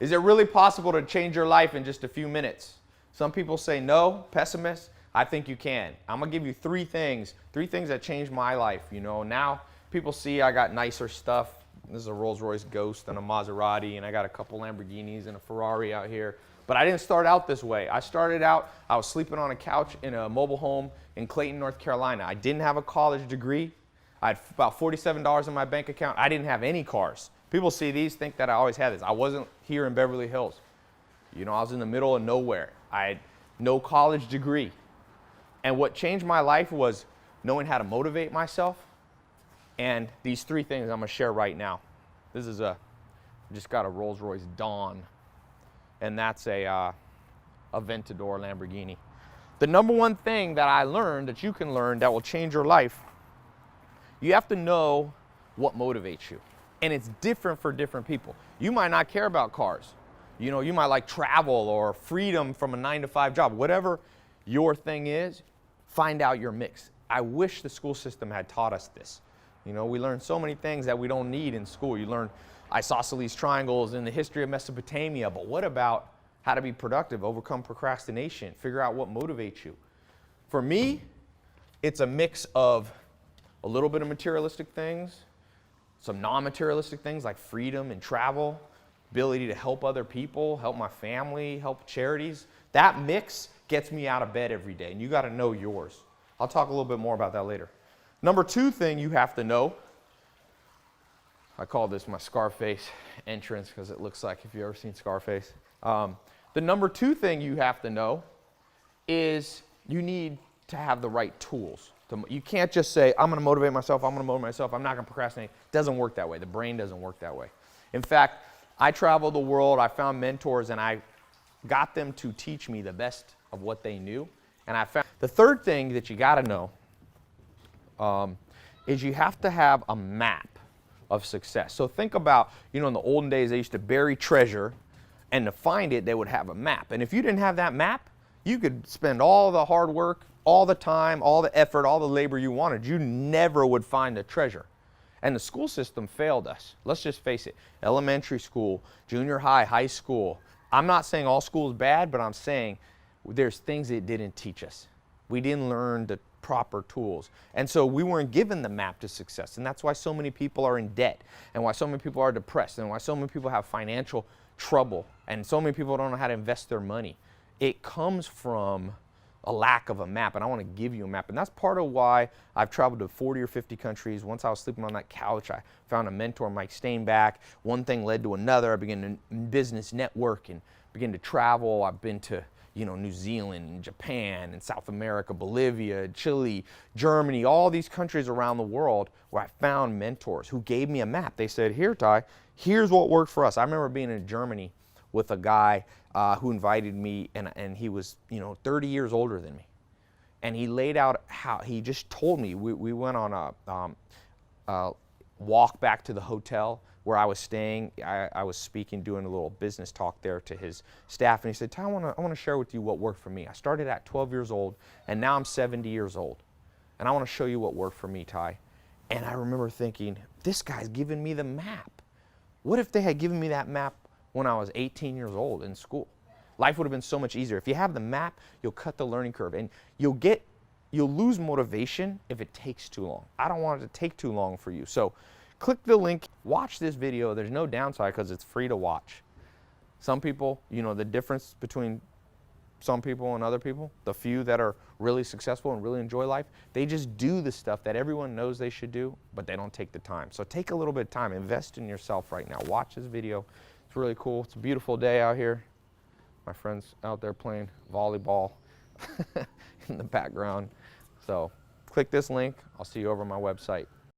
Is it really possible to change your life in just a few minutes? Some people say no, pessimists. I think you can. I'm gonna give you three things that changed my life. You know, now people see I got nicer stuff. This is a Rolls Royce Ghost and a Maserati, and I got a couple Lamborghinis and a Ferrari out here. But I didn't start out this way. I started out, I was sleeping on a couch in a mobile home in Clayton, North Carolina. I didn't have a college degree. I had about $47 in my bank account. I didn't have any cars. People see these, think that I always had this. I wasn't here in Beverly Hills. You know, I was in the middle of nowhere. I had no college degree. And what changed my life was knowing how to motivate myself. And these three things I'm gonna share right now. This is just got a Rolls Royce Dawn. And that's a Aventador Lamborghini. The number one thing that I learned, that you can learn, that will change your life, you have to know what motivates you. And it's different for different people. You might not care about cars. You know, you might like travel or freedom from a 9-to-5 job. Whatever your thing is, find out your mix. I wish the school system had taught us this. You know, we learn so many things that we don't need in school. You learn isosceles triangles and the history of Mesopotamia, but what about how to be productive, overcome procrastination, figure out what motivates you? For me, it's a mix of a little bit of materialistic things, some non-materialistic things like freedom and travel, ability to help other people, help my family, help charities. That mix gets me out of bed every day, and you got to know yours. I'll talk a little bit more about that later. Number two thing you have to know, I call this my Scarface entrance because it looks like, if you've ever seen Scarface. The number two thing you have to know is you need to have the right tools. You can't just say, I'm going to motivate myself, I'm not going to procrastinate. It doesn't work that way. The brain doesn't work that way. In fact, I traveled the world, I found mentors, and I got them to teach me the best of what they knew. And I found the third thing that you got to know is you have to have a map of success. So think about, you know, in the olden days, they used to bury treasure, and to find it, they would have a map. And if you didn't have that map, you could spend all the hard work, all the time, all the effort, all the labor you wanted. You never would find the treasure. And the school system failed us. Let's just face it. Elementary school, junior high, high school. I'm not saying all school is bad, but I'm saying there's things it didn't teach us. We didn't learn the proper tools. And so we weren't given the map to success. And that's why so many people are in debt, and why so many people are depressed, and why so many people have financial trouble, and so many people don't know how to invest their money. It comes from a lack of a map, and I want to give you a map. And that's part of why I've traveled to 40 or 50 countries. Once I was sleeping on that couch, I found a mentor, Mike Stainback. One thing led to another. I began to business network and began to travel. I've been to, you know, New Zealand and Japan and South America, Bolivia, Chile, Germany, all these countries around the world where I found mentors who gave me a map. They said, here, Tai, here's what worked for us. I remember being in Germany with a guy who invited me, and he was, you know, 30 years older than me. And he laid out how, he just told me, we went on a walk back to the hotel where I was staying. I was speaking, doing a little business talk there to his staff, and he said, Tai, I want to share with you what worked for me. I started at 12 years old, and now I'm 70 years old. And I want to show you what worked for me, Tai. And I remember thinking, this guy's giving me the map. What if they had given me that map when I was 18 years old in school? Life would have been so much easier. If you have the map, you'll cut the learning curve, and you'll lose motivation if it takes too long. I don't want it to take too long for you. So click the link, watch this video. There's no downside because it's free to watch. Some people, you know, the difference between some people and other people, the few that are really successful and really enjoy life, they just do the stuff that everyone knows they should do, but they don't take the time. So take a little bit of time, invest in yourself right now. Watch this video. It's really cool. It's a beautiful day out here. My friends out there playing volleyball in the background. So click this link. I'll see you over on my website.